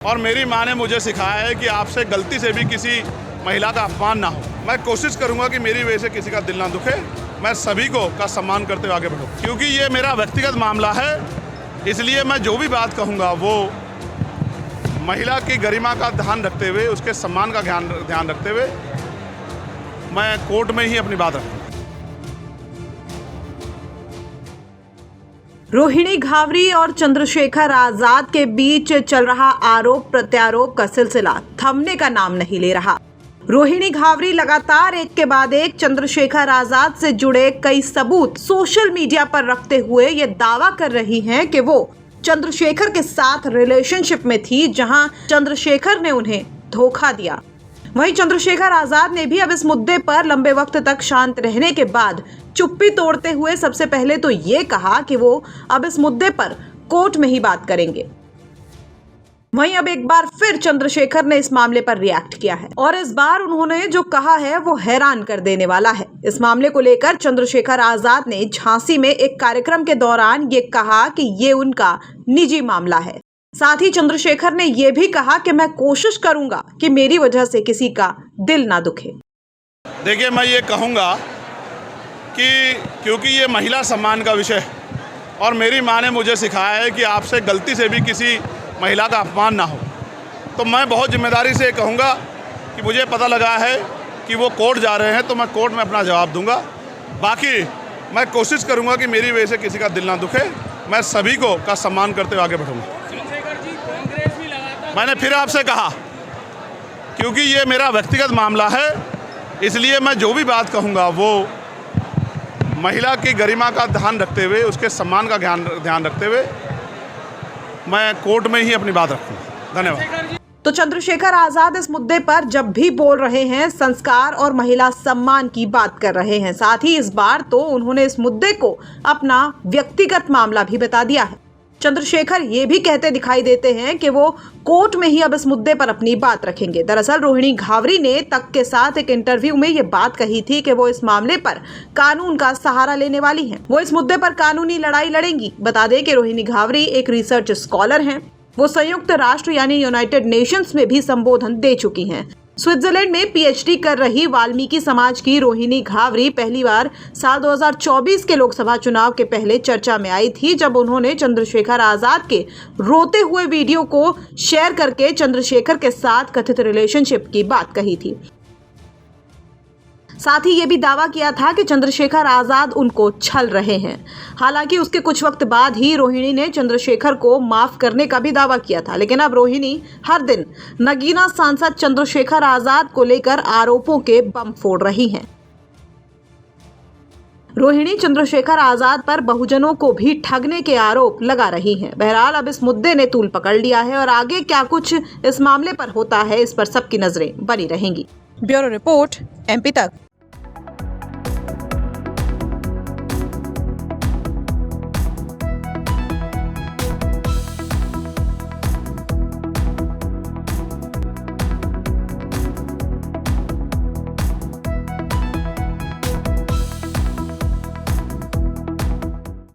और मेरी माँ ने मुझे सिखाया है कि आपसे गलती से भी किसी महिला का अपमान ना हो। मैं कोशिश करूंगा कि मेरी वजह से किसी का दिल ना दुखे। मैं सभी का सम्मान करते हुए आगे बढ़ूँ, क्योंकि ये मेरा व्यक्तिगत मामला है। इसलिए मैं जो भी बात कहूँगा वो महिला की गरिमा का ध्यान रखते हुए, उसके सम्मान का ध्यान रखते हुए मैं कोर्ट में ही अपनी बात रखूँगा। रोहिणी घावरी और चंद्रशेखर आजाद के बीच चल रहा आरोप प्रत्यारोप का सिलसिला थमने का नाम नहीं ले रहा। रोहिणी घावरी लगातार एक के बाद एक चंद्रशेखर आजाद से जुड़े कई सबूत सोशल मीडिया पर रखते हुए ये दावा कर रही हैं कि वो चंद्रशेखर के साथ रिलेशनशिप में थी, जहां चंद्रशेखर ने उन्हें धोखा दिया। वहीं चंद्रशेखर आजाद ने भी अब इस मुद्दे पर लंबे वक्त तक शांत रहने के बाद चुप्पी तोड़ते हुए सबसे पहले तो ये कहा कि वो अब इस मुद्दे पर कोर्ट में ही बात करेंगे। वहीं अब एक बार फिर चंद्रशेखर ने इस मामले पर रिएक्ट किया है और इस बार उन्होंने जो कहा है वो हैरान कर देने वाला है। इस मामले को लेकर चंद्रशेखर आजाद ने झांसी में एक कार्यक्रम के दौरान ये कहा कि ये उनका निजी मामला है। साथ ही चंद्रशेखर ने यह भी कहा कि मैं कोशिश करूंगा कि मेरी वजह से किसी का दिल ना दुखे। देखिए, मैं ये कहूँगा कि क्योंकि ये महिला सम्मान का विषय है और मेरी माँ ने मुझे सिखाया है कि आपसे गलती से भी किसी महिला का अपमान ना हो, तो मैं बहुत जिम्मेदारी से कहूँगा कि मुझे पता लगा है कि वो कोर्ट जा रहे हैं, तो मैं कोर्ट में अपना जवाब दूंगा। बाकी मैं कोशिश करूँगा कि मेरी वजह से किसी का दिल ना दुखे। मैं सभी का सम्मान करते हुए आगे बढ़ूँगा। मैंने फिर आपसे कहा, क्योंकि ये मेरा व्यक्तिगत मामला है, इसलिए मैं जो भी बात कहूँगा वो महिला की गरिमा का ध्यान रखते हुए, उसके सम्मान का ध्यान रखते हुए मैं कोर्ट में ही अपनी बात रखूँगा। धन्यवाद। तो चंद्रशेखर आजाद इस मुद्दे पर जब भी बोल रहे हैं संस्कार और महिला सम्मान की बात कर रहे हैं। साथ ही इस बार तो उन्होंने इस मुद्दे को अपना व्यक्तिगत मामला भी बता दिया है। चंद्रशेखर ये भी कहते दिखाई देते हैं कि वो कोर्ट में ही अब इस मुद्दे पर अपनी बात रखेंगे। दरअसल रोहिणी घावरी ने तक के साथ एक इंटरव्यू में ये बात कही थी कि वो इस मामले पर कानून का सहारा लेने वाली हैं। वो इस मुद्दे पर कानूनी लड़ाई लड़ेंगी। बता दें कि रोहिणी घावरी एक रिसर्च स्कॉलर हैं। वो संयुक्त राष्ट्र यानी यूनाइटेड नेशंस में भी संबोधन दे चुकी हैं। स्विट्जरलैंड में पीएचडी कर रही वाल्मीकि समाज की रोहिणी घावरी पहली बार साल 2024 के लोकसभा चुनाव के पहले चर्चा में आई थी, जब उन्होंने चंद्रशेखर आजाद के रोते हुए वीडियो को शेयर करके चंद्रशेखर के साथ कथित रिलेशनशिप की बात कही थी। साथ ही ये भी दावा किया था कि चंद्रशेखर आजाद उनको छल रहे हैं। हालांकि उसके कुछ वक्त बाद ही रोहिणी ने चंद्रशेखर को माफ करने का भी दावा किया था, लेकिन अब रोहिणी हर दिन नगीना सांसद चंद्रशेखर आजाद को लेकर आरोपों के बम फोड़ रही हैं। रोहिणी चंद्रशेखर आजाद पर बहुजनों को भी ठगने के आरोप लगा रही हैं। बहरहाल अब इस मुद्दे ने तूल पकड़ लिया है और आगे क्या कुछ इस मामले पर होता है, इस पर सबकी नजरें बनी रहेंगी। ब्यूरो रिपोर्ट, MP तक।